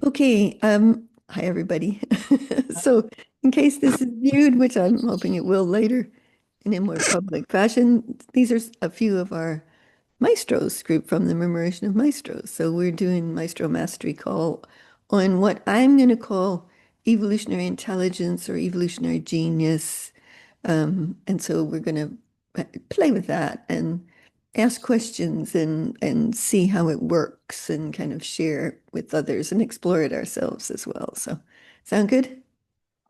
Okay, hi everybody. So in case this is viewed, which I'm hoping it will later in a more public fashion, these are a few of our maestros group from the Murmuration of Maestros. So we're doing Maestro Mastery Call on what I'm going to call evolutionary intelligence or evolutionary genius. And so we're going to play with that and ask questions and see how it works and kind of share with others and explore it ourselves as well. So sound good?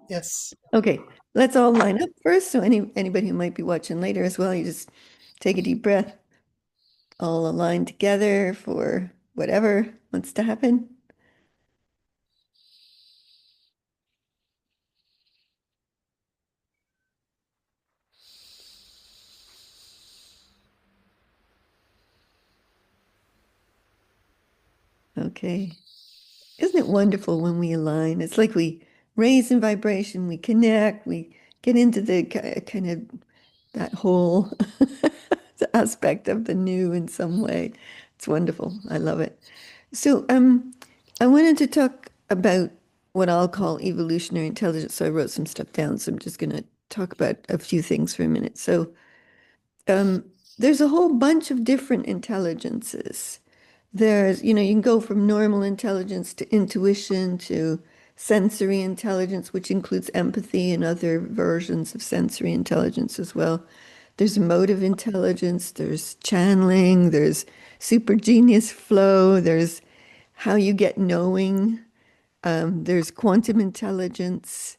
Yes. Okay, let's all line up first. So anybody who might be watching later as well, you just take a deep breath, all align together for whatever wants to happen. Okay. Isn't it wonderful when we align? It's like we raise in vibration, we connect, we get into the kind of that whole aspect of the new in some way. It's wonderful. I love it. So, I wanted to talk about what I'll call evolutionary intelligence. So I wrote some stuff down. So I'm just going to talk about a few things for a minute. So, um, there's a whole bunch of different intelligences. You can go from normal intelligence to intuition to sensory intelligence, which includes empathy and other versions of sensory intelligence as well. There's emotive intelligence, there's channeling, there's super genius flow, there's how you get knowing, there's quantum intelligence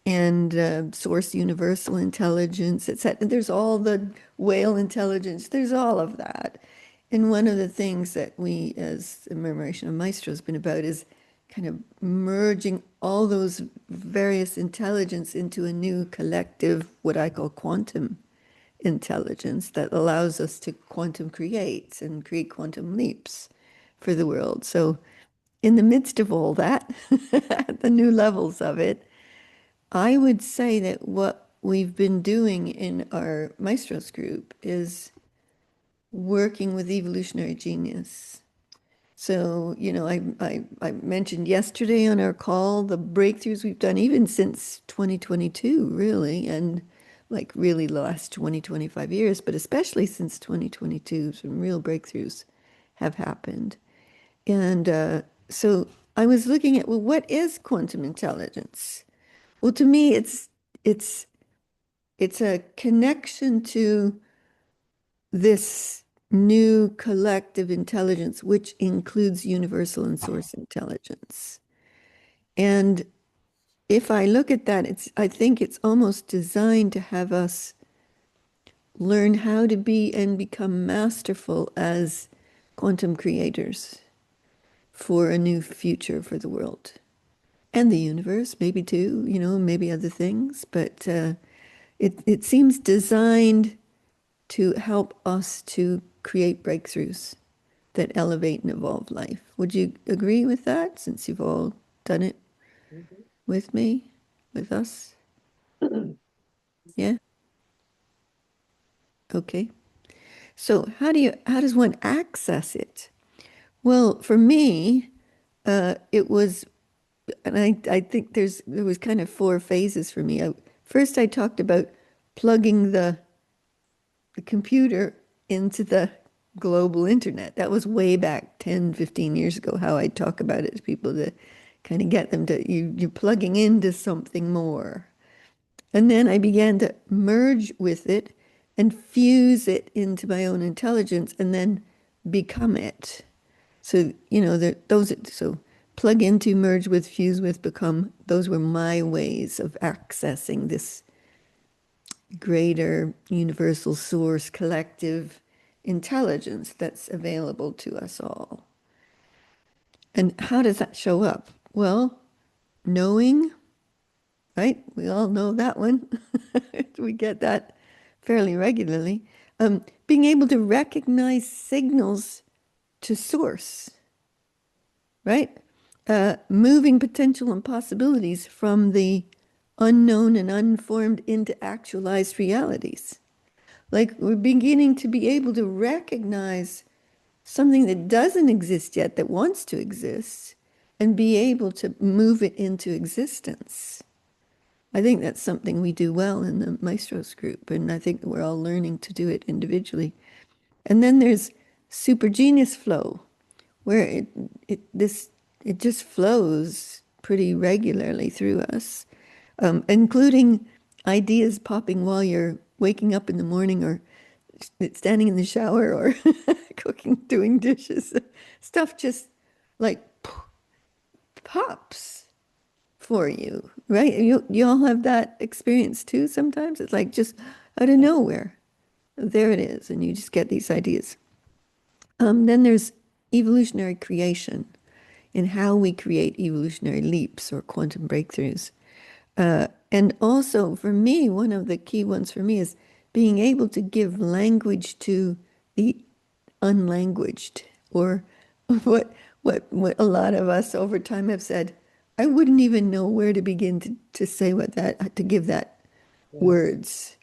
and source universal intelligence, etc. There's all the whale intelligence, there's all of that. And one of the things that we, as the Murmuration of Maestro, has been about is kind of merging all those various intelligence into a new collective, what I call quantum intelligence, that allows us to quantum create and create quantum leaps for the world. So, in the midst of all that, the new levels of it, I would say that what we've been doing in our Maestros group is working with evolutionary genius. So, I mentioned yesterday on our call the breakthroughs we've done even since 2022, really, and like really the last 20, 25 years, but especially since 2022, some real breakthroughs have happened. And so I was looking at, well, what is quantum intelligence? Well, to me, it's it's a connection to this new collective intelligence, which includes universal and source intelligence. And if I look at that, I think it's almost designed to have us learn how to be and become masterful as quantum creators for a new future for the world and the universe, maybe too, maybe other things, but it seems designed to help us to create breakthroughs that elevate and evolve life. Would you agree with that since you've all done it with me, with us? Yeah? Okay. So how does one access it? Well, for me, it was, and I think there was kind of four phases for me. First, I talked about plugging the computer into the global internet. That was way back 10, 15 years ago, how I talk about it to people to kind of get them to, you're plugging into something more. And then I began to merge with it and fuse it into my own intelligence and then become it. So, so plug into, merge with, fuse with, become, those were my ways of accessing this greater universal source collective intelligence that's available to us all. And how does that show up? Well, knowing, right? We all know that one. We get that fairly regularly. Being able to recognize signals to source, right? Moving potential and possibilities from the unknown and unformed into actualized realities. Like we're beginning to be able to recognize something that doesn't exist yet that wants to exist and be able to move it into existence. I think that's something we do well in the maestros group, and I think we're all learning to do it individually. And then there's super genius flow, where it just flows pretty regularly through us, including ideas popping while you're waking up in the morning or standing in the shower or cooking, doing dishes. Stuff just like pops for you, right? You all have that experience too sometimes. It's like just out of nowhere. There it is, and you just get these ideas. Then there's evolutionary creation and how we create evolutionary leaps or quantum breakthroughs. And also, for me, one of the key ones for me is being able to give language to the unlanguaged, or what a lot of us over time have said. I wouldn't even know where to begin to say what that, to give that Yeah. words.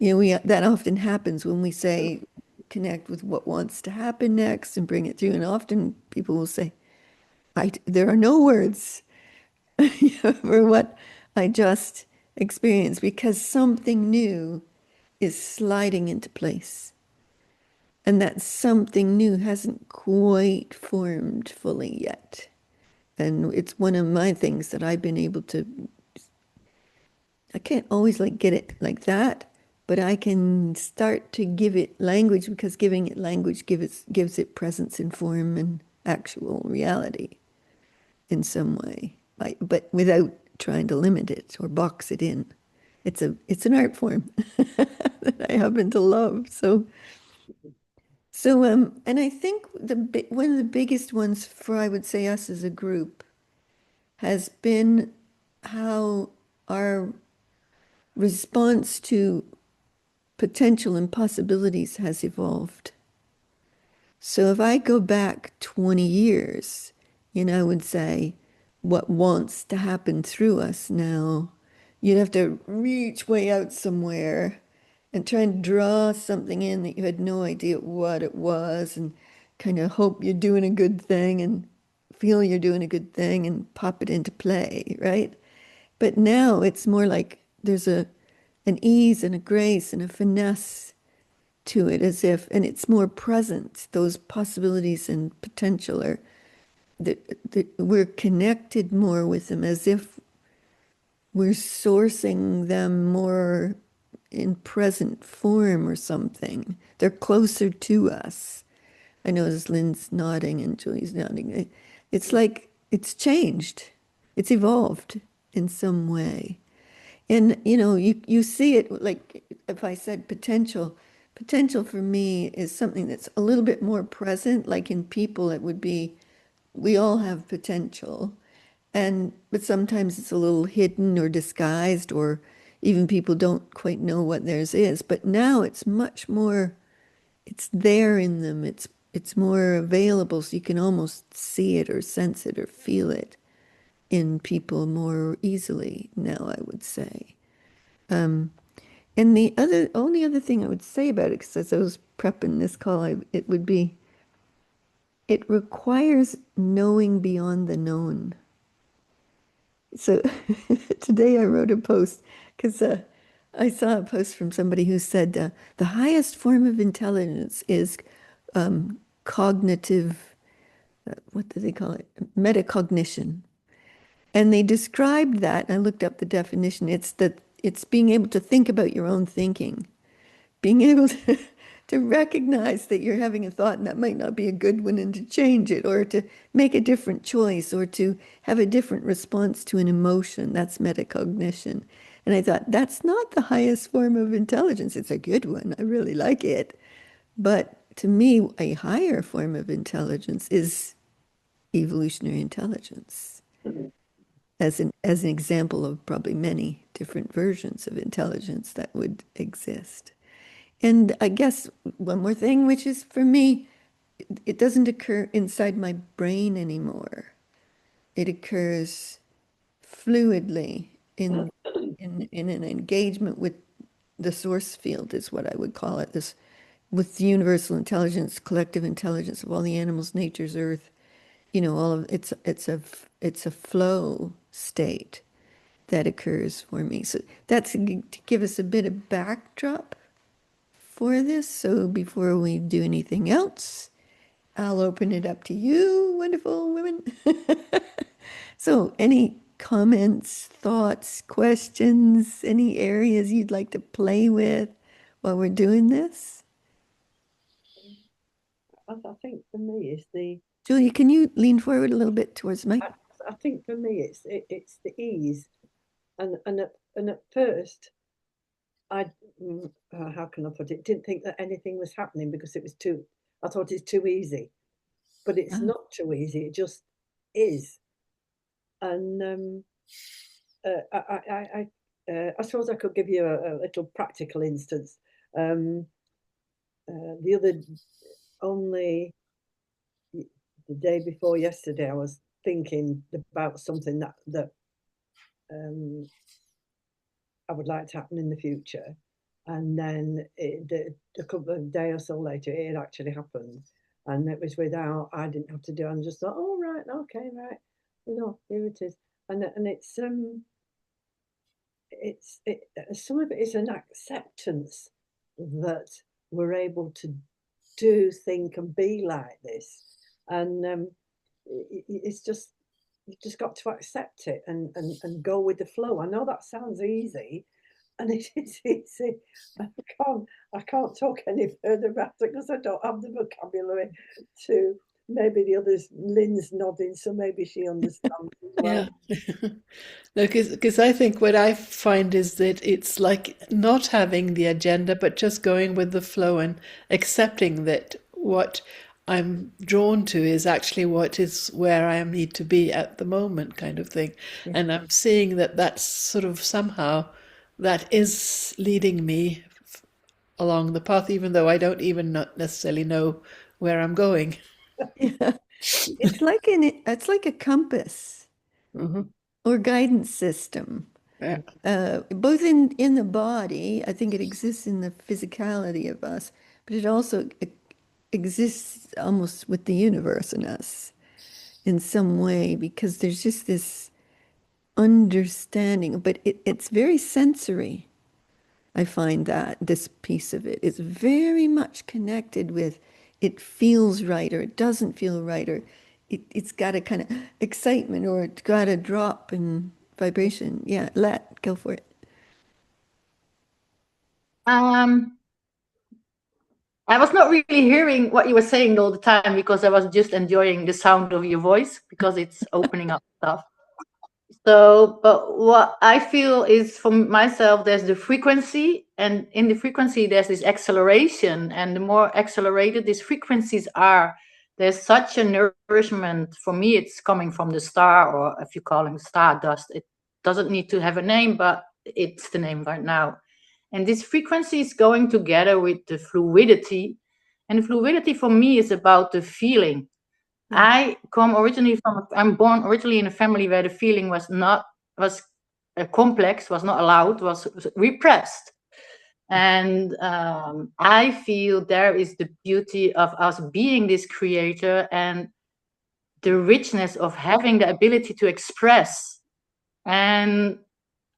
That often happens when we say connect with what wants to happen next and bring it through. And often people will say, there are no words for what I just experienced because something new is sliding into place. And that something new hasn't quite formed fully yet. And it's one of my things that I've been able to, I can't always like get it like that, but I can start to give it language because giving it language gives it presence and form and actual reality in some way, but without trying to limit it or box it in. It's an art form that I happen to love. And I think one of the biggest ones for I would say us as a group has been how our response to potential and possibilities has evolved. So if I go back 20 years, I would say what wants to happen through us now, you'd have to reach way out somewhere and try and draw something in that you had no idea what it was and kind of hope you're doing a good thing and feel you're doing a good thing and pop it into play, right? But now it's more like there's an ease and a grace and a finesse to it as if, and it's more present. Those possibilities and potential are that we're connected more with them as if we're sourcing them more in present form or something. They're closer to us. I know as Lynn's nodding and Julie's nodding. It's like it's changed. It's evolved in some way. And you see it like if I said potential for me is something that's a little bit more present. Like in people, it would be we all have potential, but sometimes it's a little hidden or disguised, or even people don't quite know what theirs is. But now it's much more, it's there in them. It's more available, so you can almost see it or sense it or feel it in people more easily now, I would say. And the only other thing I would say about it, because as I was prepping this call, it would be, it requires knowing beyond the known. So today I wrote a post because I saw a post from somebody who said the highest form of intelligence is cognitive, what do they call it? Metacognition. And they described that. I looked up the definition. It's being able to think about your own thinking, being able to recognize that you're having a thought and that might not be a good one and to change it or to make a different choice or to have a different response to an emotion. That's metacognition. And I thought, that's not the highest form of intelligence. It's a good one. I really like it. But to me, a higher form of intelligence is evolutionary intelligence as an example of probably many different versions of intelligence that would exist. And I guess one more thing, which is for me, it doesn't occur inside my brain anymore. It occurs fluidly in an engagement with the source field, is what I would call it. With the universal intelligence, collective intelligence of all the animals, nature's earth. all of it's a flow state that occurs for me. So that's to give us a bit of backdrop for this. So before we do anything else, I'll open it up to you, wonderful women. So, any comments, thoughts, questions, any areas you'd like to play with while we're doing this? I think for me it's the Julia, can you lean forward a little bit towards the mic? I think for me it's the ease, and at first I how can I put it? Didn't think that anything was happening because it was too. I thought it's too easy, but it's Ah, not too easy. It just is, and I suppose I could give you a little practical instance. Um, the other only the day before yesterday, I was thinking about something that I would like to happen in the future, and then a couple of days or so later, it had actually happened, and it was without I didn't have to do. And just thought, oh right, okay, right, here it is, and some of it is an acceptance that we're able to do, think, and be like this, and it's just you've just got to accept it and go with the flow. I know that sounds easy, and it is easy. I can't talk any further about it because I don't have the vocabulary to. Maybe the others. Lynn's nodding, so maybe she understands as Yeah. well. No, because I think what I find is that it's like not having the agenda, but just going with the flow and accepting that what I'm drawn to is actually what is where I need to be at the moment, kind of thing. yeah. And I'm seeing that that's sort of somehow that is leading me along the path, even though I don't even not necessarily know where I'm going. Yeah. It's like a compass Hmm. or guidance system. Yeah. Both in the body, I think it exists in the physicality of us, but it also exists almost with the universe in us in some way because there's just this understanding, but it's very sensory. I find that this piece of it is very much connected with it feels right or it doesn't feel right or it's got a kind of excitement or it's got a drop in vibration. Yeah, go for it. Um, I was not really hearing what you were saying all the time because I was just enjoying the sound of your voice because it's opening up stuff. So, but what I feel is for myself, there's the frequency, and in the frequency, there's this acceleration. And the more accelerated these frequencies are, there's such a nourishment. For me, it's coming from the star, or if you call it stardust, it doesn't need to have a name, but it's the name right now. And this frequency is going together with the fluidity. And the fluidity for me is about the feeling. Yeah, I'm born originally in a family where the feeling was complex, was not allowed, was repressed. And I feel there is the beauty of us being this creator and the richness of having the ability to express. And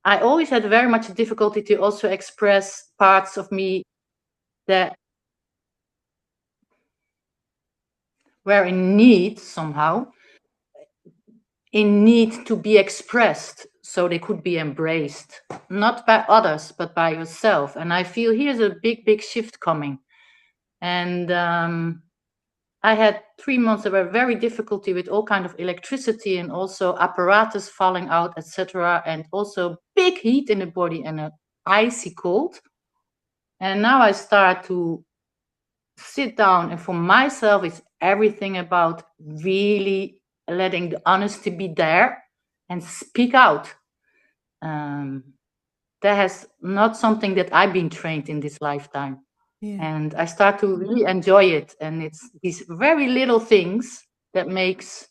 I always had very much difficulty to also express parts of me that were in need somehow, in need to be expressed so they could be embraced, not by others, but by yourself. And I feel here's a big shift coming. And I had 3 months that were very difficulty with all kind of electricity and also apparatus falling out, etc. And also big heat in the body and an icy cold. And now I start to sit down, and for myself, it's everything about really letting the honesty be there and speak out. That has not something that I've been trained in this lifetime. yeah, And I start to really enjoy it. And it's these very little things that makes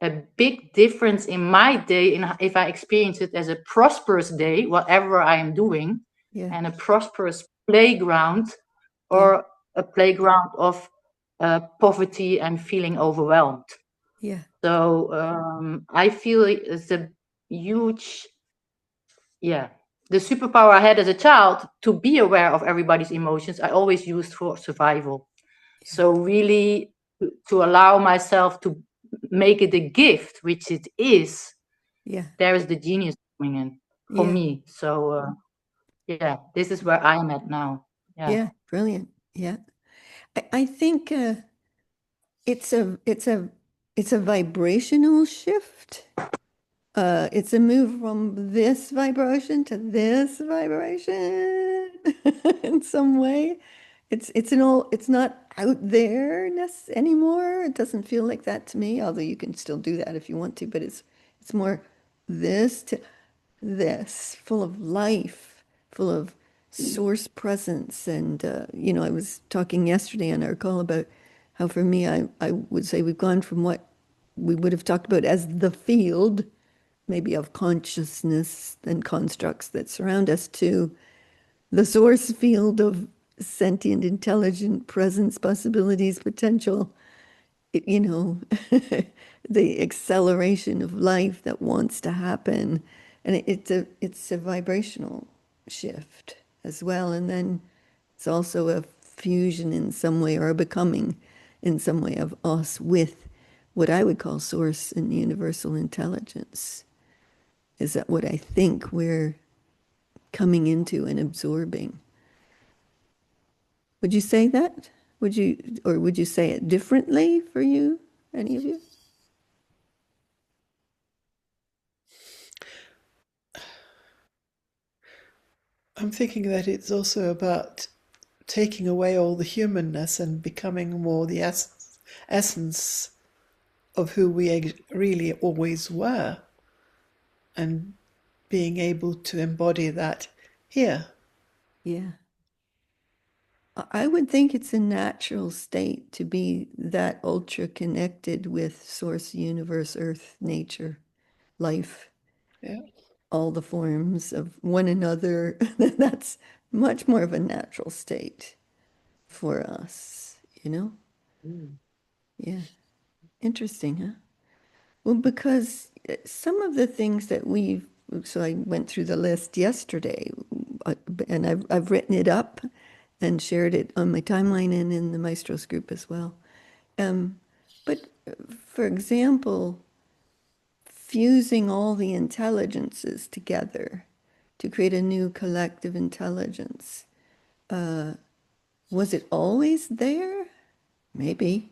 a big difference in my day. If I experience it as a prosperous day, whatever I am doing, yeah, and a prosperous playground, yeah, or a playground of poverty and feeling overwhelmed. Yeah. So I feel it's a huge, yeah. The superpower I had as a child to be aware of everybody's emotions, I always used for survival. Yeah. So really to allow myself to make it a gift, which it is, Yeah. there is the genius coming in for Yeah. me. So yeah, this is where I am at now. Yeah. Yeah. Brilliant. Yeah. I think it's a vibrational shift. It's a move from this vibration to this vibration in some way. It's not out there-ness anymore. It doesn't feel like that to me, although you can still do that if you want to, but it's more this to this, full of life, full of source presence. And I was talking yesterday on our call about how for me, I would say we've gone from what we would have talked about as the field, maybe of consciousness and constructs that surround us, to the source field of sentient, intelligent presence, possibilities, potential, you know, the acceleration of life that wants to happen. And it's a vibrational shift as well. And then it's also a fusion in some way, or a becoming in some way, of us with what I would call source and universal intelligence. Is that what I think we're coming into and absorbing? Would you say that? Would you say it differently for you, any of you? I'm thinking that it's also about taking away all the humanness and becoming more the essence of who we really always were, and being able to embody that here. Yeah. I would think it's a natural state to be that ultra connected with source, universe, earth, nature, life, Yeah. all the forms of one another. That's much more of a natural state for us, you know? Mm. Yeah. Interesting, huh? Well, because some of the things that so I went through the list yesterday, and I've written it up and shared it on my timeline and in the Maestros group as well. But for example, fusing all the intelligences together to create a new collective intelligence. Was it always there? Maybe.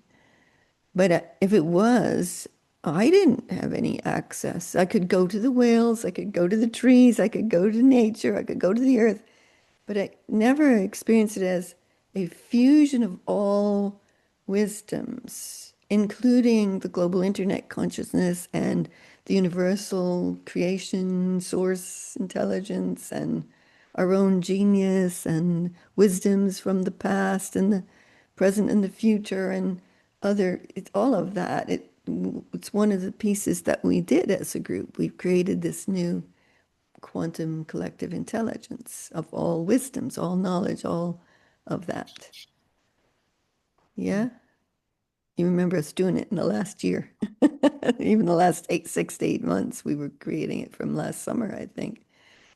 But if it was, I didn't have any access. I could go to the whales, I could go to the trees, I could go to nature, I could go to the earth, but I never experienced it as a fusion of all wisdoms, including the global internet consciousness and the universal creation source intelligence and our own genius and wisdoms from the past and the present and the future and it's all of that. It's one of the pieces that we did as a group. We've created this new quantum collective intelligence of all wisdoms, all knowledge, all of that. Yeah? You remember us doing it in the last year. Even the last 6 to 8 months, we were creating it from last summer, I think.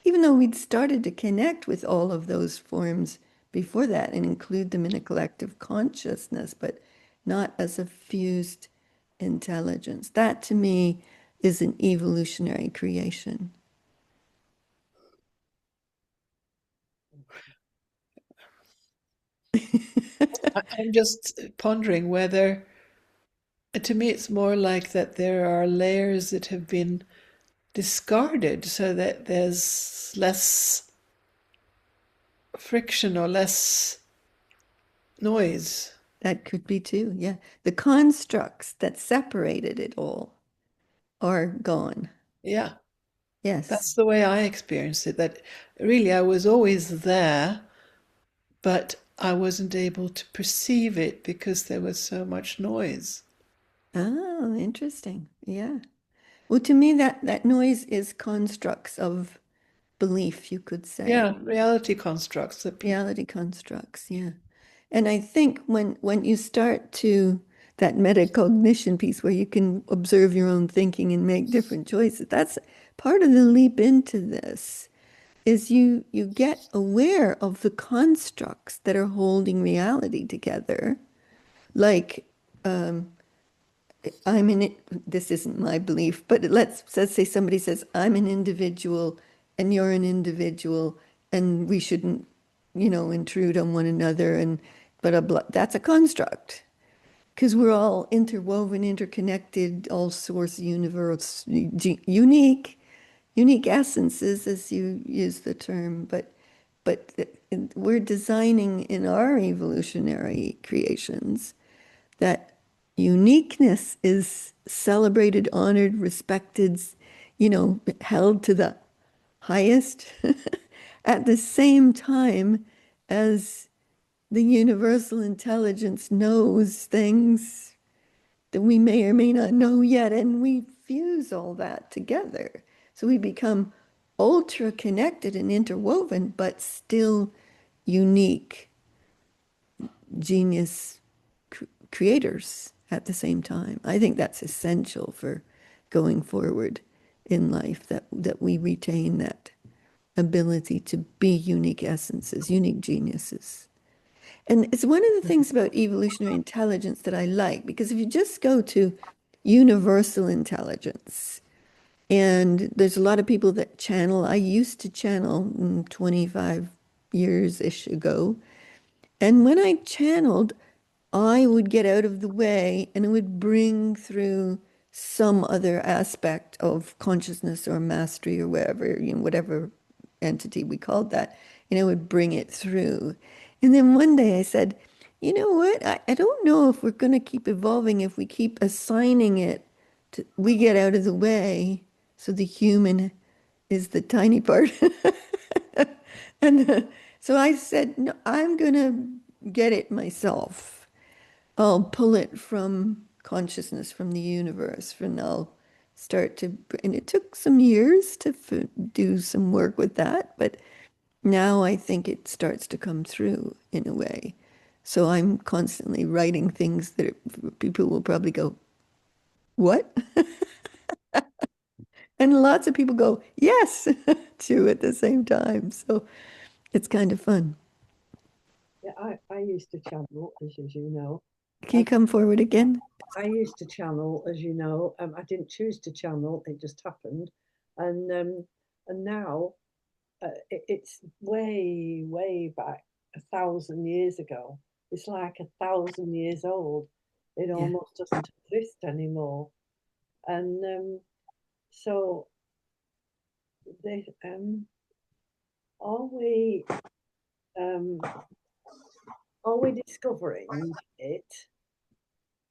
Even though we'd started to connect with all of those forms before that and include them in a collective consciousness, but not as a fused intelligence. That to me is an evolutionary creation. I'm just pondering whether, to me, it's more like that there are layers that have been discarded so that there's less friction or less noise. That could be too, yeah. The constructs that separated it all are gone. Yeah, Yes. that's the way I experienced it. That really I was always there, but I wasn't able to perceive it because there was so much noise. Oh, interesting. Yeah. Well, to me, that noise is constructs of belief, you could say. Yeah, reality constructs that people. Reality constructs, yeah. And I think when you start to, that metacognition piece where you can observe your own thinking and make different choices. That's part of the leap into this is you get aware of the constructs that are holding reality together. Like I'm in it, this isn't my belief, but let's say somebody says, I'm an individual and you're an individual and we shouldn't, intrude on one another and blah, blah, blah. That's a construct because we're all interwoven, interconnected, all source universe, unique essences, as you use the term, but we're designing in our evolutionary creations that uniqueness is celebrated, honored, respected, held to the highest at the same time as the universal intelligence knows things that we may or may not know yet, and we fuse all that together. So we become ultra connected and interwoven, but still unique genius creators at the same time. I think that's essential for going forward in life, that we retain that ability to be unique essences, unique geniuses. And it's one of the things about evolutionary intelligence that I like, because if you just go to universal intelligence, and there's a lot of people that channel, I used to channel 25 years-ish ago. And when I channeled, I would get out of the way and it would bring through some other aspect of consciousness or mastery or whatever, whatever entity we called that, and it would bring it through. And then one day I said, you know what? I don't know if we're going to keep evolving if we keep assigning it to, we get out of the way. So the human is the tiny part. And so I said, no, I'm going to get it myself. I'll pull it from consciousness, from the universe, and I'll start to, and it took some years to do some work with that, but now I think it starts to come through in a way. So I'm constantly writing things that people will probably go, what? And lots of people go, yes, too, at the same time. So it's kind of fun. Yeah, I used to channel, as you know. Can you come forward again? I used to channel, as you know. I didn't choose to channel; it just happened. And now it's way back 1,000 years ago. It's like 1,000 years old. It Yeah. almost doesn't exist anymore. And so they are we um, are we discovering it?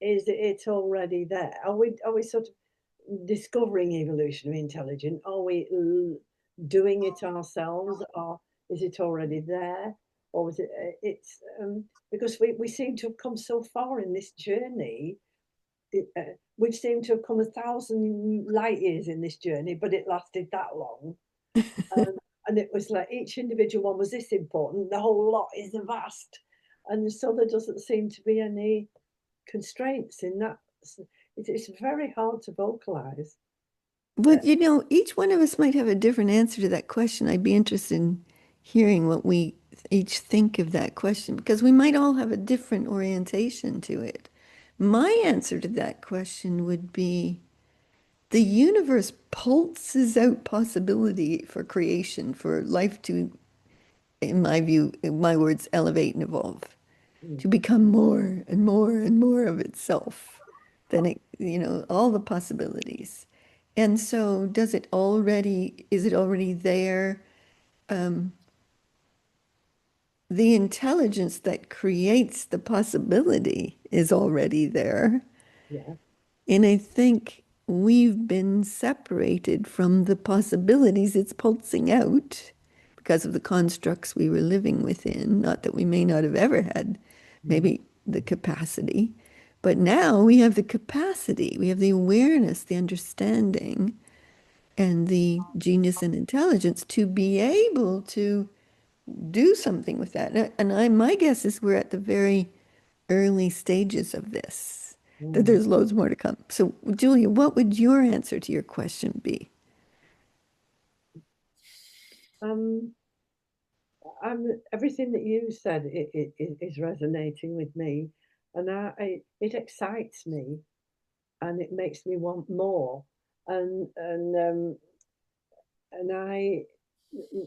Is it already there? Are we sort of discovering evolutionary intelligence? Are we doing it ourselves, or is it already there? Or is it? It's because we seem to have come so far in this journey. We seem to have come 1,000 light years in this journey, but it lasted that long. Um, and it was like each individual one was this important. The whole lot is vast, and so there doesn't seem to be any constraints in that. It's very hard to vocalize. But each one of us might have a different answer to that question. I'd be interested in hearing what we each think of that question because we might all have a different orientation to it. My answer to that question would be the universe pulses out possibility for creation, for life to, in my view, in my words, elevate and evolve, Mm. to become more and more and more of itself than it, all the possibilities. And so is it already there? The intelligence that creates the possibility is already there. Yeah. And I think we've been separated from the possibilities it's pulsing out because of the constructs we were living within. Not that we may not have ever had Mm. maybe the capacity, but now we have the capacity, we have the awareness, the understanding, and the genius and intelligence to be able to do something with that. And my guess is we're at the very early stages of this. that there's loads more to come. So, Julia, what would your answer to your question be? Everything that you said is resonating with me, and it excites me, and it makes me want more, and I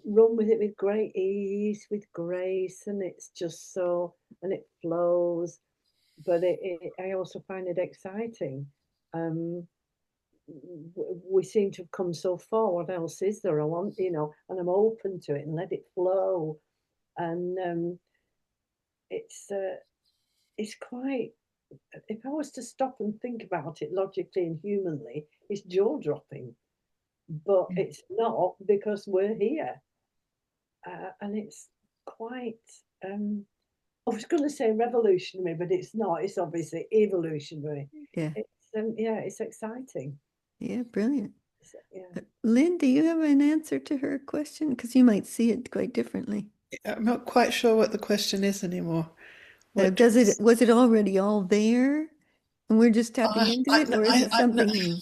run with it with great ease, with grace, and it's just so, and it flows. But I also find it exciting. We seem to have come so far. What else is there? I want, and I'm open to it and let it flow. And it's quite. If I was to stop and think about it logically and humanly, it's jaw dropping, but it's not, because we're here, and it's quite. I was going to say revolutionary, but it's not. It's obviously evolutionary. Yeah. It's exciting. Yeah, brilliant. Yeah. Lynn, do you have an answer to her question? Because you might see it quite differently. I'm not quite sure what the question is anymore. Was it already all there and we're just tapping into it, or is it something new?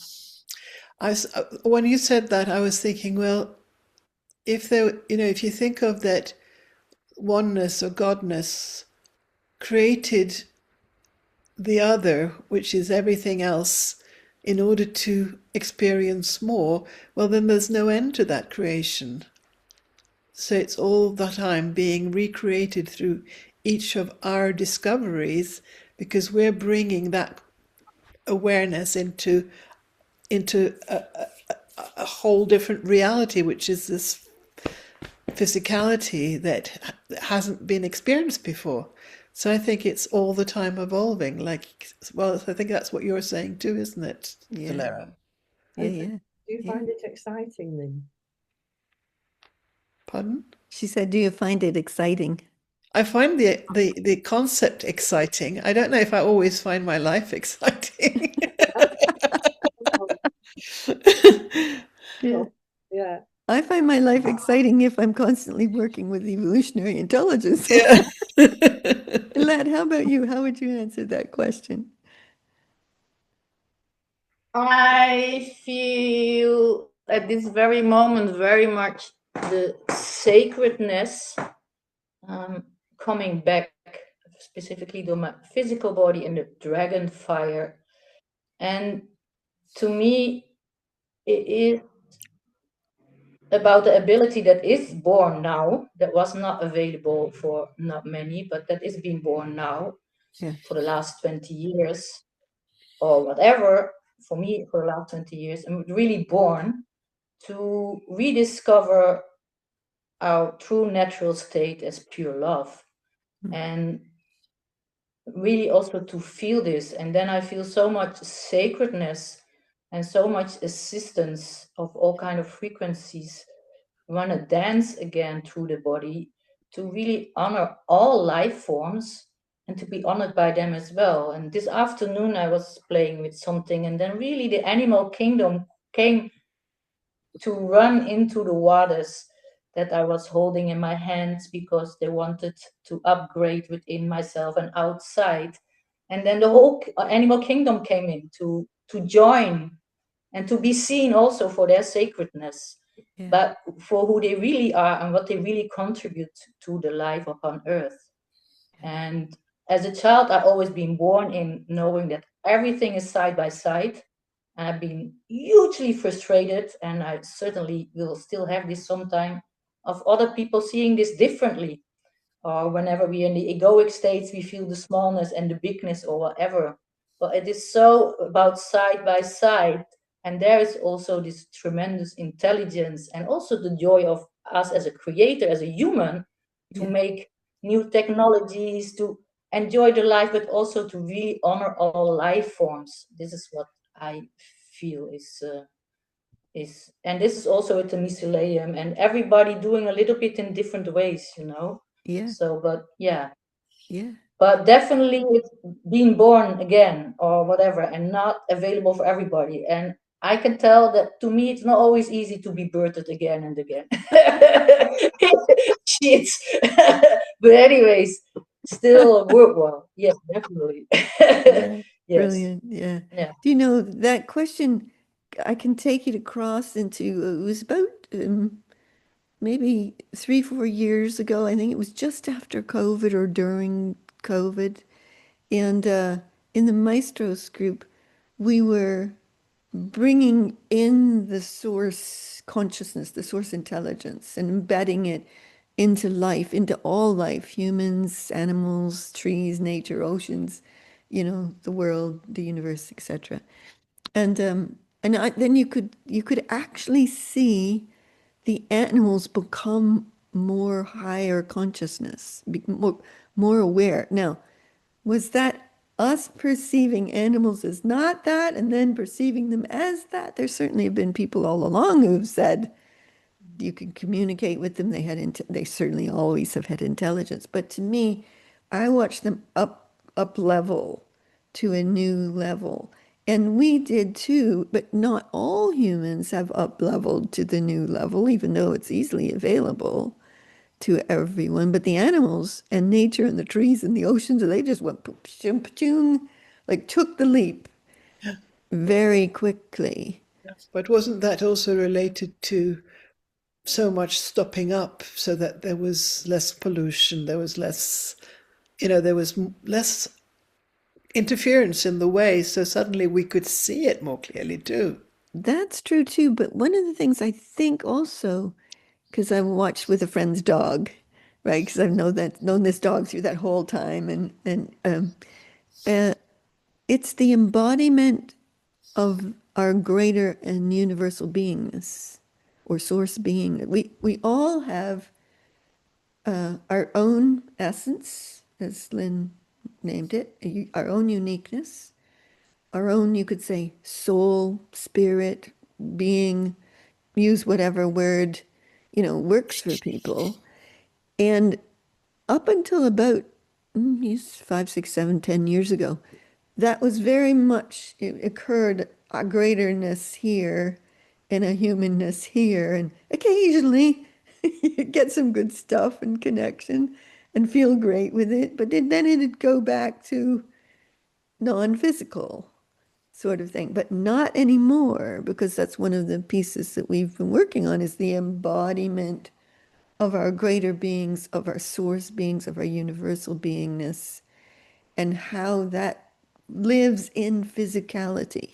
When you said that, I was thinking, well, if you think of that oneness or godness created the other, which is everything else, in order to experience more, well, then there's no end to that creation. So it's all the time being recreated through each of our discoveries, because we're bringing that awareness into a whole different reality, which is this physicality that hasn't been experienced before. So I think it's all the time evolving. I think that's what you're saying too, isn't it, Soleira? Yeah. Do you find it exciting, then? Pardon? She said, do you find it exciting? I find the concept exciting. I don't know if I always find my life exciting. Yeah. I find my life exciting if I'm constantly working with evolutionary intelligence. Yeah. Lad, how about you? How would you answer that question? I feel at this very moment very much the sacredness coming back, specifically to my physical body and the dragon fire. And to me, it is about the ability that is born now, that was not available for not many, but that is being born now for the last 20 years or whatever. For me, for the last 20 years, I'm really born to rediscover our true natural state as pure love. And really also to feel this. And then I feel so much sacredness and so much assistance of all kind of frequencies want to dance again through the body, to really honor all life forms and to be honored by them as well. And this afternoon I was playing with something, and then really the animal kingdom came to run into the waters that I was holding in my hands, because they wanted to upgrade within myself and outside. And then the whole animal kingdom came in to join and to be seen also for their sacredness, but for who they really are and what they really contribute to the life upon earth. And as a child, I've always been born in knowing that everything is side by side. And I've been hugely frustrated, and I certainly will still have this sometime, of other people seeing this differently. Or whenever we're in the egoic states, we feel the smallness and the bigness or whatever. But it is so about side by side. And there is also this tremendous intelligence and also the joy of us as a creator, as a human, to make new technologies, to enjoy the life, but also to really honor all life forms. This is what I feel is, and this is also at the mycelium, and everybody doing a little bit in different ways, So, but but definitely it's being born again or whatever, and not available for everybody. And I can tell that to me it's not always easy to be birthed again and again. Shit. But anyways, still work well. Yes, definitely. Yes. Brilliant. Yeah. Yeah. Do you know that question? I can take it across into it was about maybe 3, 4 years ago. I think it was just after COVID or during COVID. And in the Maestros group, we were bringing in the source consciousness, the source intelligence, and embedding it into life, into all life, humans, animals, trees, nature, oceans, the world, the universe, etc. Then you could actually see the animals become more higher consciousness, more aware. Now, was that us perceiving animals as not that and then perceiving them as that? There certainly have been people all along who've said you can communicate with them. They certainly always have had intelligence. But to me, I watch them up level to a new level. And we did too, but not all humans have up leveled to the new level, even though it's easily available to everyone. But the animals and nature and the trees and the oceans, they just went like took the leap very quickly. But wasn't that also related to so much stopping up so that there was less pollution, there was less, there was less interference in the way, so suddenly we could see it more clearly too. That's true too. But one of the things I think also, because I watched with a friend's dog, right? Because I've known this dog through that whole time, and uh, it's the embodiment of our greater and universal beingness or source being. We all have our own essence, as Lynn named it, our own uniqueness, our own, you could say, soul, spirit, being, use whatever word, works for people. And up until about 5, 6, 7, 10 years ago, that was very much, it occurred a greaterness here and a humanness here. And occasionally you get some good stuff and connection and feel great with it. But then it'd go back to non-physical sort of thing, but not anymore, because that's one of the pieces that we've been working on is the embodiment of our greater beings, of our source beings, of our universal beingness, and how that lives in physicality.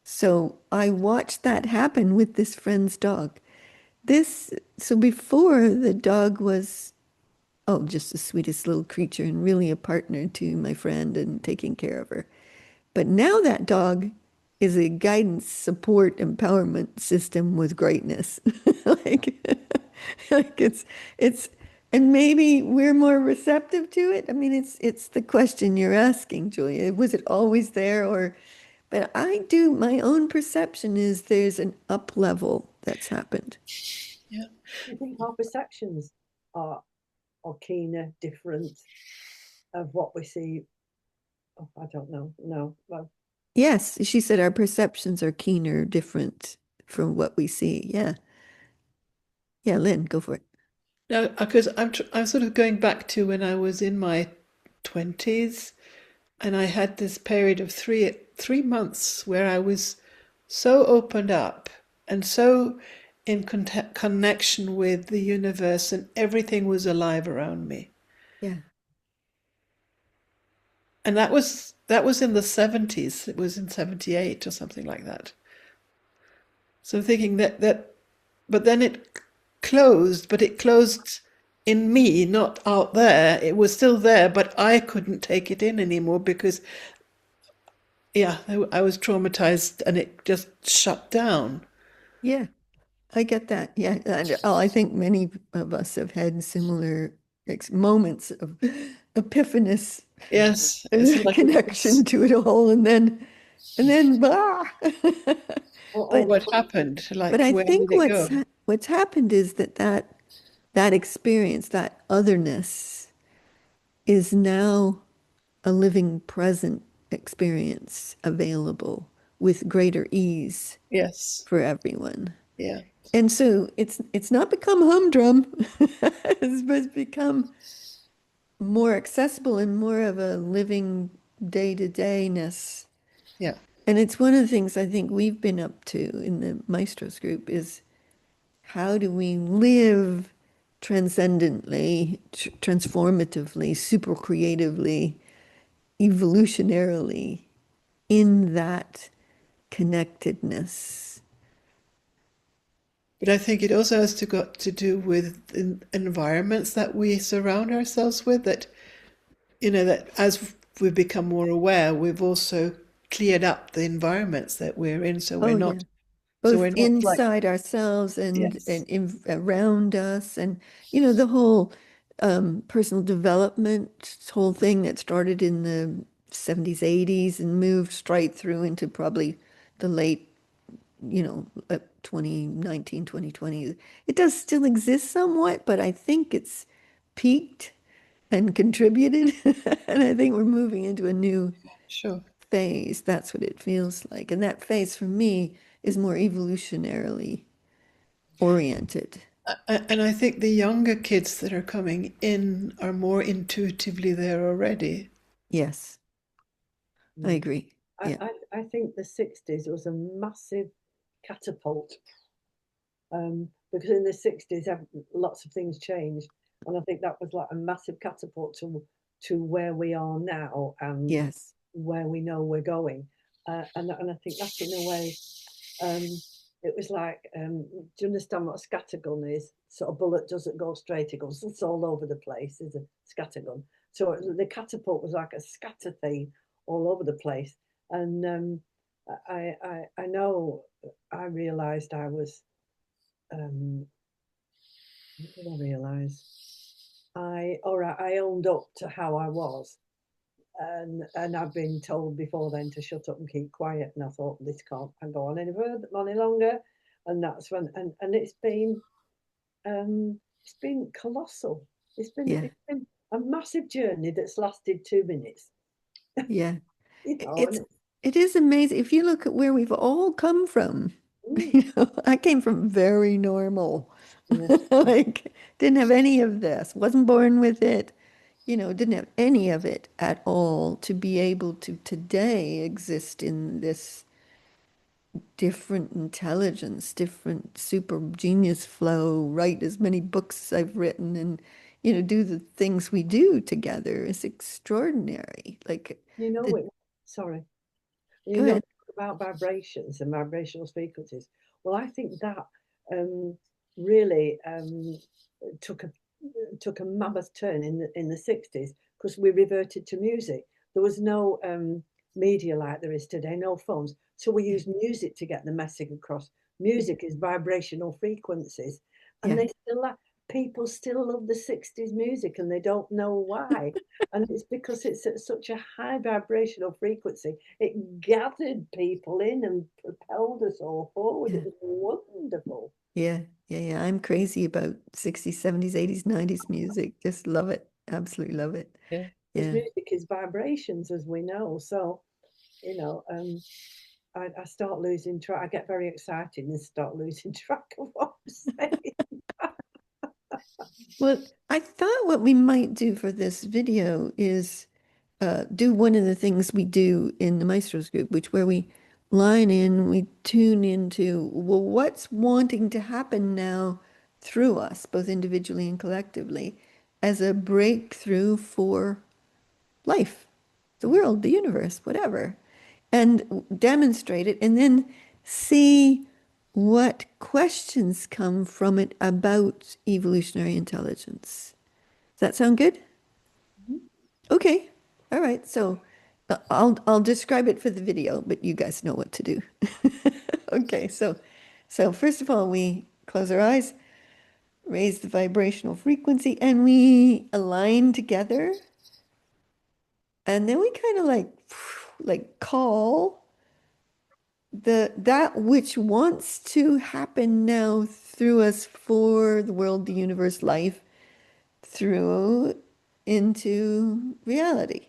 So I watched that happen with this friend's dog. So before the dog was, oh, just the sweetest little creature and really a partner to my friend and taking care of her. But now that dog is a guidance, support, empowerment system with greatness. Like, like and maybe we're more receptive to it. I mean, it's the question you're asking, Julia. Was it always there but my own perception is there's an up level that's happened. Yeah. I think our perceptions are keener, different of what we see. Oh, I don't know. No. Well, Yes, she said our perceptions are keener, different from what we see. Yeah. Yeah, Lynn, go for it. Now, because I'm sort of going back to when I was in my 20s, and I had this period of three months where I was so opened up and so in connection with the universe, and everything was alive around me. Yeah. And that was in the 70s. It was in 78 or something like that. So I'm thinking but then it closed, but it closed in me, not out there. It was still there, but I couldn't take it in anymore because, yeah, I was traumatized and it just shut down. Yeah. I get that. Yeah. I think many of us have had similar moments of epiphanous Yes, it's like it connection was, to it all. And then, bah. or But, what happened? but Like, I where did think it go? what's happened is that experience, that otherness is now a living present experience available with greater ease Yes, for everyone. yeah, And so it's not become humdrum. It's become more accessible and more of a living day-to-dayness. Yeah. And it's one of the things I think we've been up to in the Maestros group is how do we live transcendently, transformatively, super creatively, evolutionarily in that connectedness. But I think it also has got to do with the environments that we surround ourselves with, that, that as we've become more aware, we've also cleared up the environments that we're in. Oh, yeah. So Both we're not like, inside ourselves and, yes, around us. And, the whole personal development whole thing that started in the 70s, 80s and moved straight through into probably the late 2019, 2020. It does still exist somewhat, but I think it's peaked and contributed. And I think we're moving into a new sure. phase. That's what it feels like. And that phase for me is more evolutionarily oriented. And I think the younger kids that are coming in are more intuitively there already. Yes, I Mm. agree. Yeah. I think the 60s was a massive catapult, because in the 60s lots of things changed, and I think that was like a massive catapult to where we are now and Yes. where we know we're going, and I think that in a way, it was like, do you understand what a scattergun is? Sort of bullet doesn't go straight, it's all over the place, is a scattergun. So the catapult was like a scatter thing all over the place. And I know I realized I was, what did I realize? I owned up to how I was. And I've been told before then to shut up and keep quiet. And I thought, this can't go on any longer. And that's when, and it's been colossal. Yeah. It's been a massive journey that's lasted 2 minutes. Yeah. You know, It's it is amazing if you look at where we've all come from. mm, I came from very normal. yeah, Like didn't have any of this, wasn't born with it, didn't have any of it at all to be able to today exist in this different intelligence, different super genius flow, write as many books as I've written and, do the things we do together is extraordinary. Like you know the, it. Sorry, go you know ahead. about vibrations and vibrational frequencies. Well, I think that really took a took a mammoth turn in the 60s because we reverted to music. There was no media like there is today, no phones. So we Yeah. use music to get the message across. Music is vibrational frequencies, and Yeah. people still love the 60s music and they don't know why. And it's because it's at such a high vibrational frequency. It gathered people in and propelled us all forward. It Yeah. was wonderful. Yeah. Yeah. Yeah. I'm crazy about 60s, 70s, 80s, 90s music. Just love it. Absolutely love it. Yeah. Because Yeah. music is vibrations, as we know. So, I start losing track. I get very excited and start losing track of what I'm saying. Well, I thought what we might do for this video is do one of the things we do in the Maestros group, which where we line in, we tune into, well, what's wanting to happen now through us, both individually and collectively, as a breakthrough for life, the world, the universe, whatever, and demonstrate it, and then see what questions come from it about evolutionary intelligence. Does that sound good? Okay. All right. So I'll describe it for the video, but you guys know what to do. Okay. So first of all, we close our eyes, raise the vibrational frequency, and we align together. And then we kind of like call that which wants to happen now through us for the world, the universe, life, through into reality.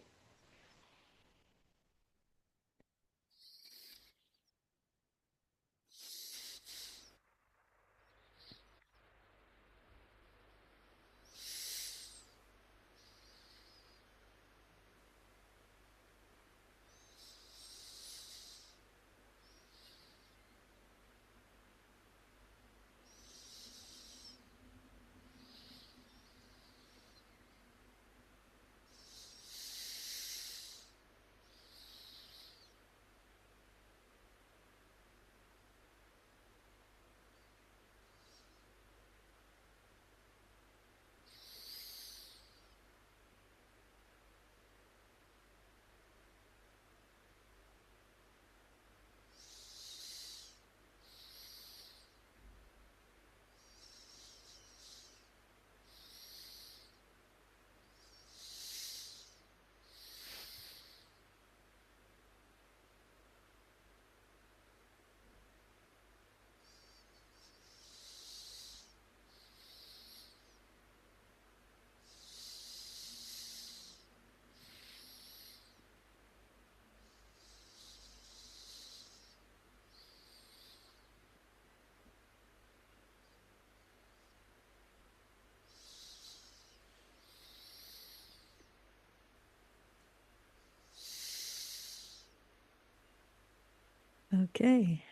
Okay.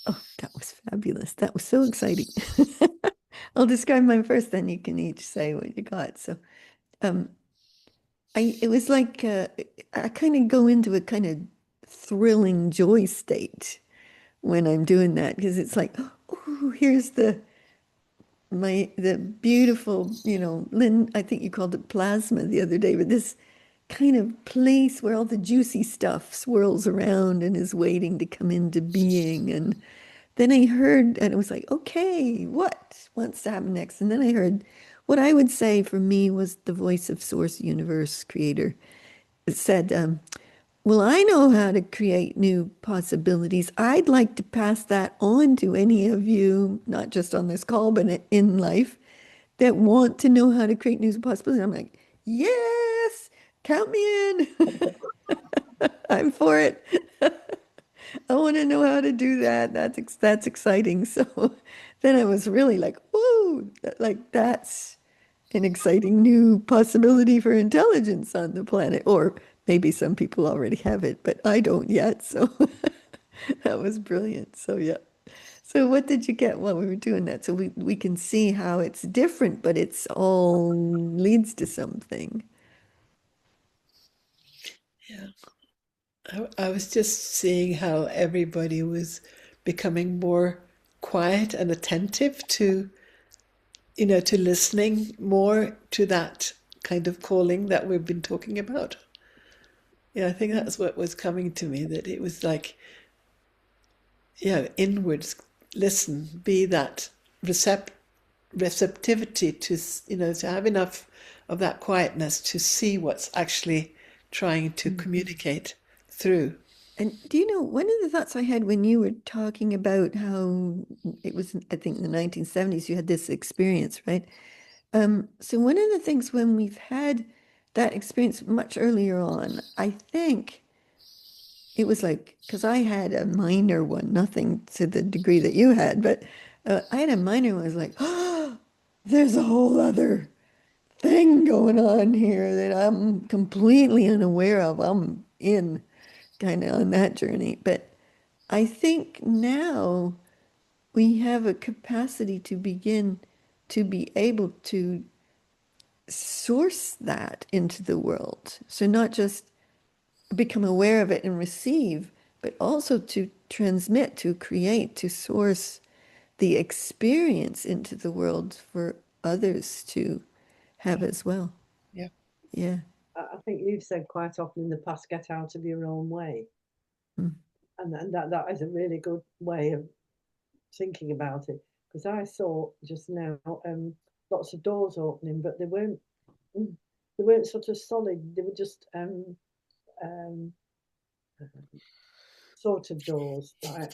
Oh, that was fabulous. That was so exciting. I'll describe mine first, then you can each say what you got. So, um, it was like I kind of go into a kind of thrilling joy state when I'm doing that because it's like, oh, here's the beautiful, Lynn, I think you called it plasma the other day, but this kind of place where all the juicy stuff swirls around and is waiting to come into being. And then I heard, and it was like, okay, what wants to happen next? And then I heard what I would say for me was the voice of Source Universe Creator. It said, well, I know how to create new possibilities. I'd like to pass that on to any of you, not just on this call, but in life, that want to know how to create new possibilities. I'm like, yes, count me in. I'm for it. I want to know how to do that. That's exciting. So then I was really like, whoa, like that's an exciting new possibility for intelligence on the planet. Or maybe some people already have it, but I don't yet. So that was brilliant. So yeah. So what did you get while we were doing that? So we can see how it's different, but it's all leads to something. Yeah. I was just seeing how everybody was becoming more quiet and attentive to, to listening more to that kind of calling that we've been talking about. Yeah, I think that's what was coming to me, that it was like, inwards, listen, be that receptivity to, to have enough of that quietness to see what's actually trying to communicate through. And do you know, one of the thoughts I had when you were talking about how it was, I think, in the 1970s, you had this experience, right? So one of the things when we've had that experience much earlier on, I think it was like, because I had a minor one, nothing to the degree that you had, but I had a minor one. I was like, oh, there's a whole other thing going on here that I'm completely unaware of. I'm in kind of on that journey. But I think now we have a capacity to begin to be able to source that into the world. So not just become aware of it and receive, but also to transmit, to create, to source the experience into the world for others to have as well. Yeah. Yeah. I think you've said quite often in the past, get out of your own way. Mm. And that is a really good way of thinking about it. Because I saw just now lots of doors opening, but they weren't sort of solid. They were just um, sort of doors, like,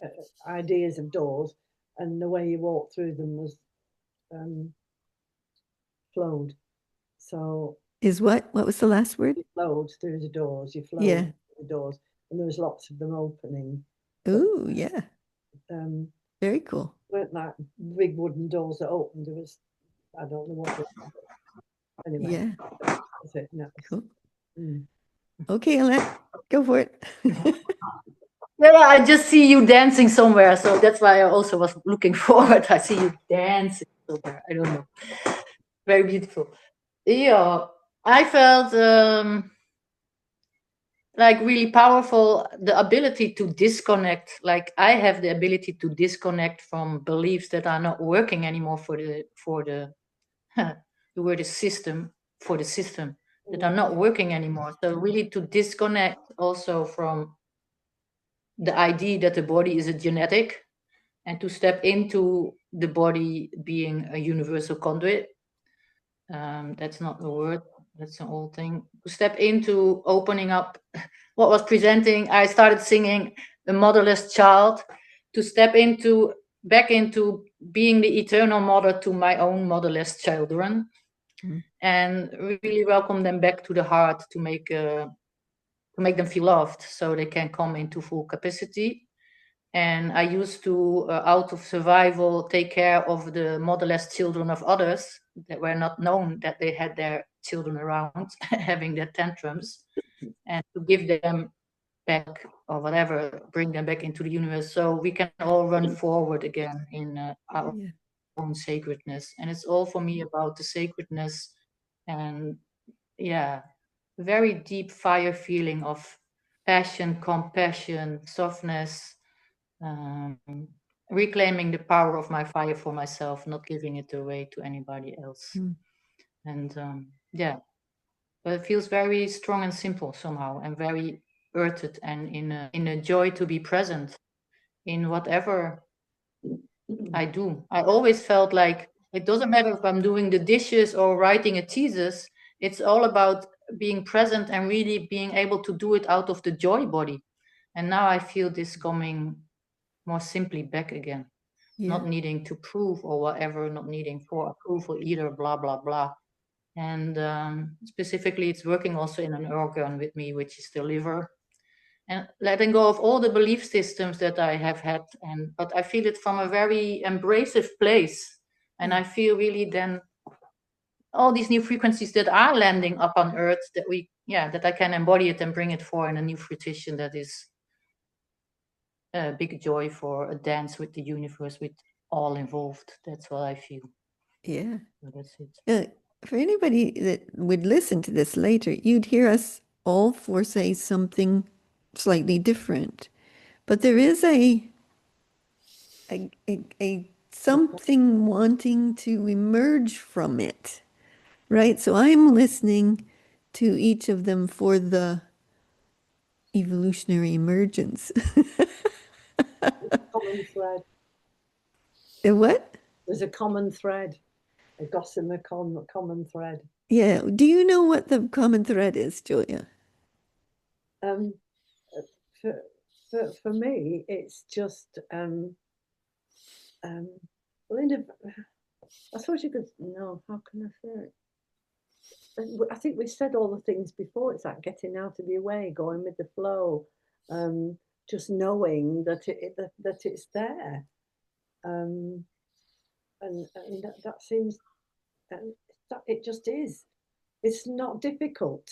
ideas of doors, and the way you walk through them was flowed. So Is what? What was the last word? you flowed through the doors, you flowed Yeah. through the doors, and there was lots of them opening. Oh, yeah. Um, Very cool. weren't like big wooden doors that opened. There was, I don't know what. Anyway, Yeah. that's it. No, Cool. mm. Okay, Alette, go for it. Yeah, I just see you dancing somewhere, so that's why I also was looking forward. I see you dancing somewhere. I don't know. Very beautiful. Yeah, I felt like really powerful, the ability to disconnect. Like I have the ability to disconnect from beliefs that are not working anymore for the the word is system, for the system, that are not working anymore. So really to disconnect also from the idea that the body is a genetic, and to step into the body being a universal conduit. That's not the word, that's an old thing. To step into opening up what was presenting. I started singing The Motherless Child, to step into back into being the eternal mother to my own motherless children. And really welcome them back to the heart, to make them feel loved, so they can come into full capacity. And I used to, out of survival, take care of the motherless children of others that were not known that they had their children around having their tantrums, and to give them back or whatever, bring them back into the universe, so we can all run forward again in our Yeah. own sacredness. And it's all for me about the sacredness and very deep fire feeling of passion, compassion, softness, reclaiming the power of my fire for myself, not giving it away to anybody else. And but it feels very strong and simple somehow, and very earthed, and in a joy to be present in whatever I do. I always felt like it doesn't matter if I'm doing the dishes or writing a thesis, it's all about being present and really being able to do it out of the joy body. And now I feel this coming more simply back again, not needing to prove or whatever, not needing for approval either, blah, blah, blah. And specifically, it's working also in an organ with me, which is the liver. And letting go of all the belief systems that I have had, but I feel it from a very embracive place. And I feel really then all these new frequencies that are landing up on Earth, that I can embody it and bring it for in a new fruition that is a big joy for a dance with the universe, with all involved. That's what I feel. Yeah. So that's it. For anybody that would listen to this later, you'd hear us all four say something slightly different. But there is a something wanting to emerge from it, right? So I'm listening to each of them for the evolutionary emergence. Common thread. What? There's a common thread, a gossamer common thread. Yeah. Do you know what the common thread is, Julia? For me, it's just Linda. I thought you could. No, how can I say it? I think we said all the things before. It's like getting out of your way, going with the flow, just knowing that that it's there, and that seems that it just is. It's not difficult.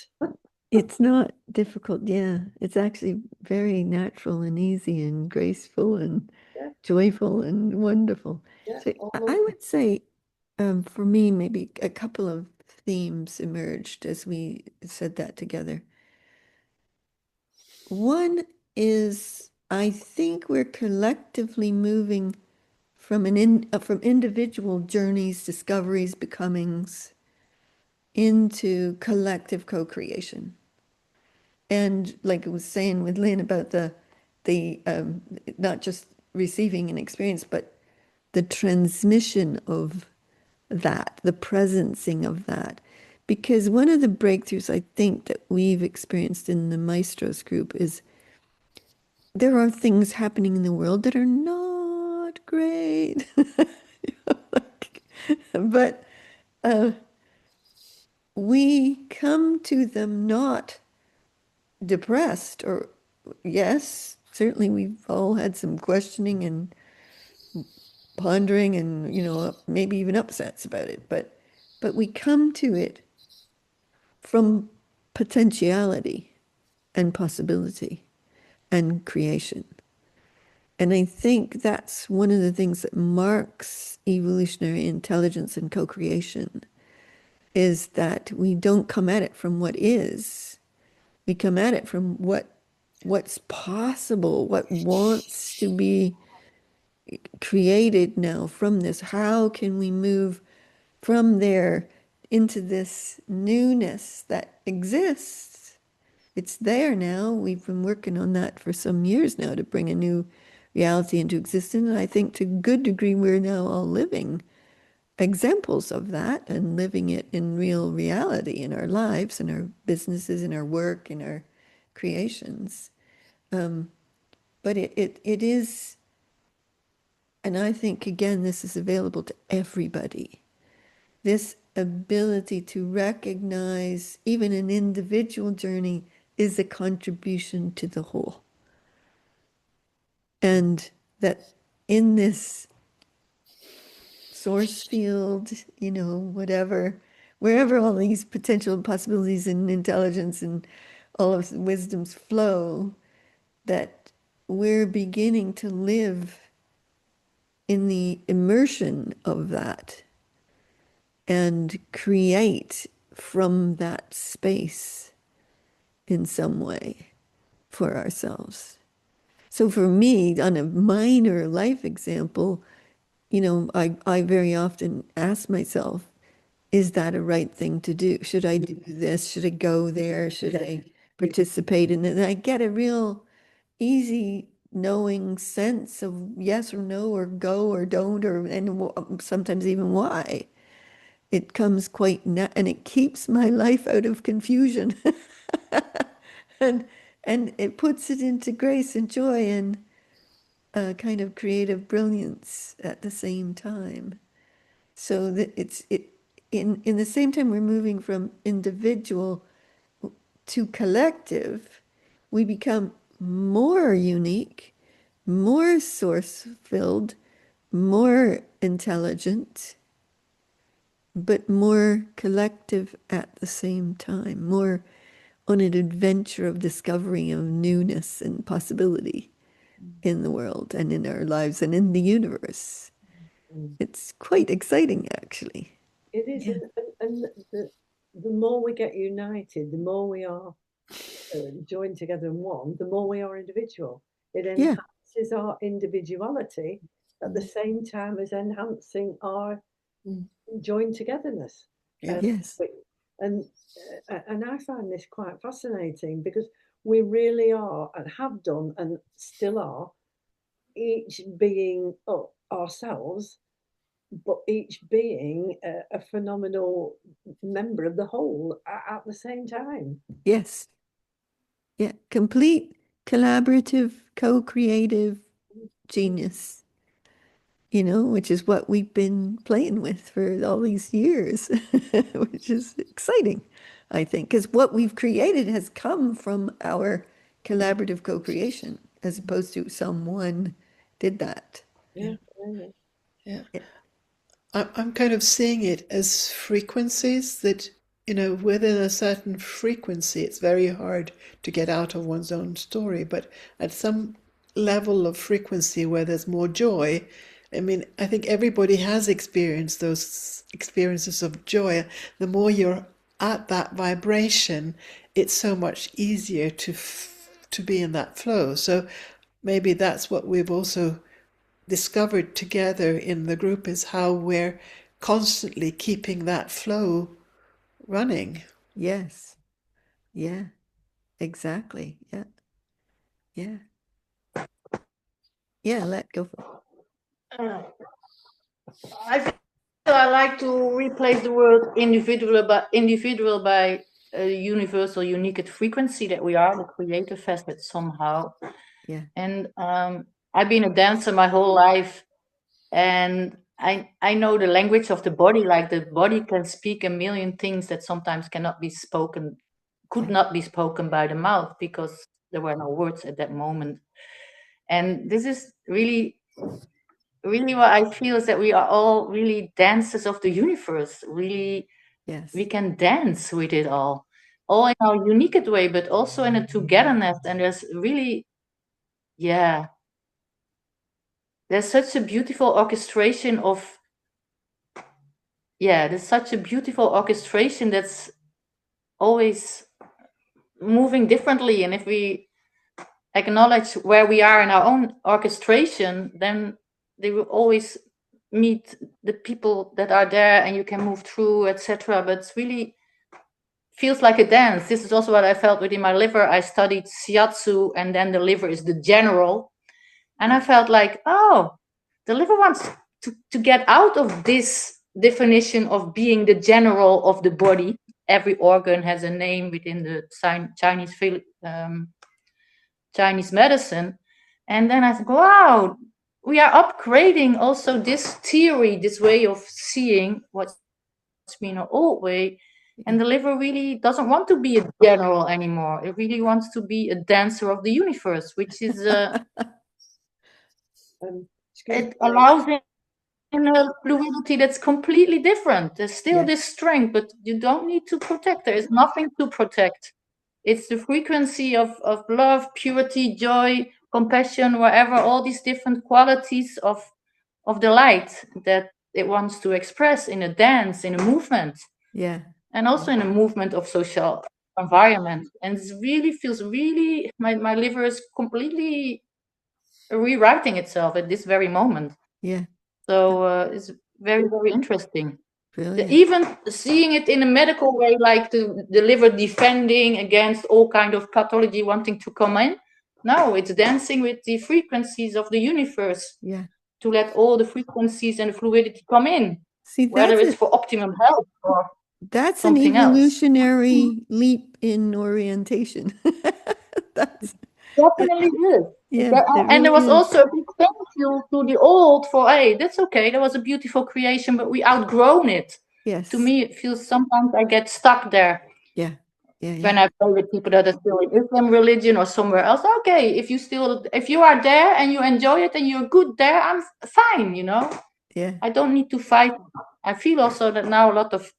It's not difficult, yeah. It's actually very natural and easy and graceful and joyful and wonderful. So I would say, for me, maybe a couple of themes emerged as we said that together. One is, I think we're collectively moving from from individual journeys, discoveries, becomings into collective co-creation. And like I was saying with Lynn about the not just receiving an experience, but the transmission of that, the presencing of that. Because one of the breakthroughs I think that we've experienced in the Maestros group is there are things happening in the world that are not great. But we come to them not depressed, or yes, certainly we've all had some questioning and pondering and, maybe even upsets about it, but we come to it from potentiality and possibility and creation. And I think that's one of the things that marks evolutionary intelligence and co-creation, is that we don't come at it from what is. We come at it from what's possible, what wants to be created now from this. How can we move from there into this newness that exists? It's there now. We've been working on that for some years now to bring a new reality into existence. And I think to a good degree, we're now all living examples of that and living it in real reality in our lives, in our businesses, in our work, in our creations. But it is, and I think, again, this is available to everybody. This ability to recognize even an individual journey is a contribution to the whole. And that in this source field, whatever, wherever all these potential possibilities and intelligence and all of wisdom's flow, that we're beginning to live in the immersion of that and create from that space in some way for ourselves. So for me, on a minor life example, I very often ask myself, is that a right thing to do? Should I do this? Should I go there? Should I participate in it? And I get a real easy knowing sense of yes or no or go or don't and sometimes even why. It comes quite and it keeps my life out of confusion. and and it puts it into grace and joy and a kind of creative brilliance at the same time. So that in the same time we're moving from individual to collective, we become more unique, more source filled, more intelligent, but more collective at the same time, more on an adventure of discovery of newness and possibility in the world and in our lives and in the universe. It's quite exciting, actually. It is, Yeah. and the more we get united, the more we are joined together in one, the more we are individual. It Yeah. enhances our individuality at the same time as enhancing our joined togetherness. Yeah. Yes. And and I find this quite fascinating because we really are and have done and still are each being ourselves, but each being a phenomenal member of the whole at the same time. Yes. Yeah. Complete collaborative, co-creative genius, which is what we've been playing with for all these years, which is exciting, I think, because what we've created has come from our collaborative co-creation as opposed to someone did that. Yeah. Yeah. Yeah. I'm kind of seeing it as frequencies that, within a certain frequency, it's very hard to get out of one's own story. But at some level of frequency where there's more joy, I mean, I think everybody has experienced those experiences of joy. The more you're at that vibration, it's so much easier to be in that flow. So maybe that's what we've also discovered together in the group, is how we're constantly keeping that flow running. Yes. Yeah. Exactly. Yeah. Yeah. Yeah. Let go for Uh, I feel I like to replace the word individual by a universal, unique frequency that we are, the creative facet somehow. Yeah. And I've been a dancer my whole life, and I know the language of the body. Like the body can speak a million things that sometimes could not be spoken by the mouth because there were no words at that moment. And this is really, really what I feel, is that we are all really dancers of the universe. Really, Yes. we can dance with it all in our unique way, but also in a togetherness. And there's really, yeah, there's such a beautiful orchestration of, there's such a beautiful orchestration that's always moving differently. And if we acknowledge where we are in our own orchestration, then they will always meet the people that are there and you can move through, etc. But it's really feels like a dance. This is also what I felt within my liver. I studied shiatsu, and then the liver is the general. And I felt like, oh, the liver wants to get out of this definition of being the general of the body. Every organ has a name within the Chinese medicine. And then I thought, wow, we are upgrading also this theory, this way of seeing what's been an old way. And the liver really doesn't want to be a general anymore. It really wants to be a dancer of the universe, which is it allows in a fluidity that's completely different. There's still Yes. this strength, but you don't need to protect. There is nothing to protect. It's the frequency of love, purity, joy, compassion, wherever, all these different qualities of the light that it wants to express in a dance, in a movement. Yeah. And also in a movement of social environment. And it really feels really, my liver is completely rewriting itself at this very moment. Yeah. So it's very, very interesting. Brilliant. Even seeing it in a medical way, like the liver defending against all kind of pathology wanting to come in. No, it's dancing with the frequencies of the universe. Yeah. To let all the frequencies and the fluidity come in. See, whether it's for optimum health or that's an something else. evolutionary leap in orientation. That's Definitely is. yeah. And there was is. also a big thank you to the old for, hey, that's okay. That was a beautiful creation, but we outgrown it. Yes. To me, it feels sometimes I get stuck there. Yeah. Yeah. When I play with people that are still in Islam religion or somewhere else. Okay, if you are there and you enjoy it and you're good there, I'm fine, you know. Yeah. I don't need to fight. I feel also that now a lot of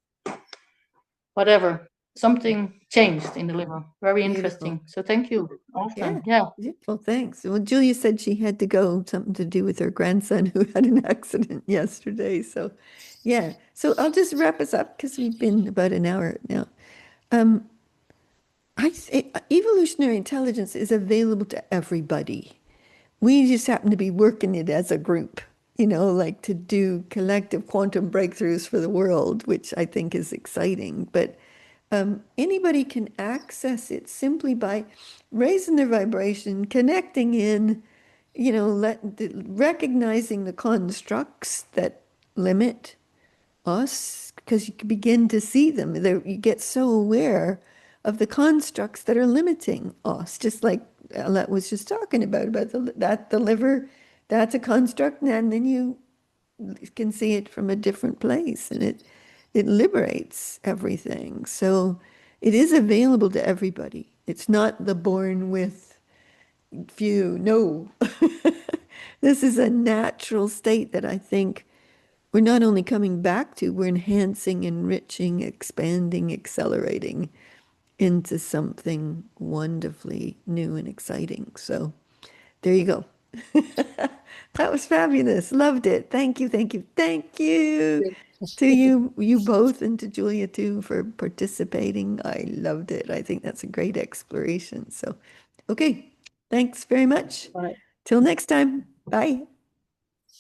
something changed in the liver. Very interesting. Beautiful. So thank you. Awesome. Yeah. Beautiful. Thanks. Well, Julia said she had to go, something to do with her grandson who had an accident yesterday. So, yeah. So I'll just wrap us up because we've been about an hour now. I say evolutionary intelligence is available to everybody. We just happen to be working it as a group, like to do collective quantum breakthroughs for the world, which I think is exciting. But anybody can access it simply by raising their vibration, connecting in, recognizing the constructs that limit us, because you can begin to see them. You get so aware of the constructs that are limiting us, just like Alette was just talking about the liver, that's a construct, and then you can see it from a different place, and it liberates everything. So it is available to everybody. It's not the born with few. No. This is a natural state that I think we're not only coming back to, we're enhancing, enriching, expanding, accelerating into something wonderfully new and exciting. So there you go. That was fabulous. Loved it. Thank you, thank you, thank you to you both, and to Julia too for participating. I loved it. I think that's a great exploration. So, okay, thanks very much. Right. Till next time. Bye.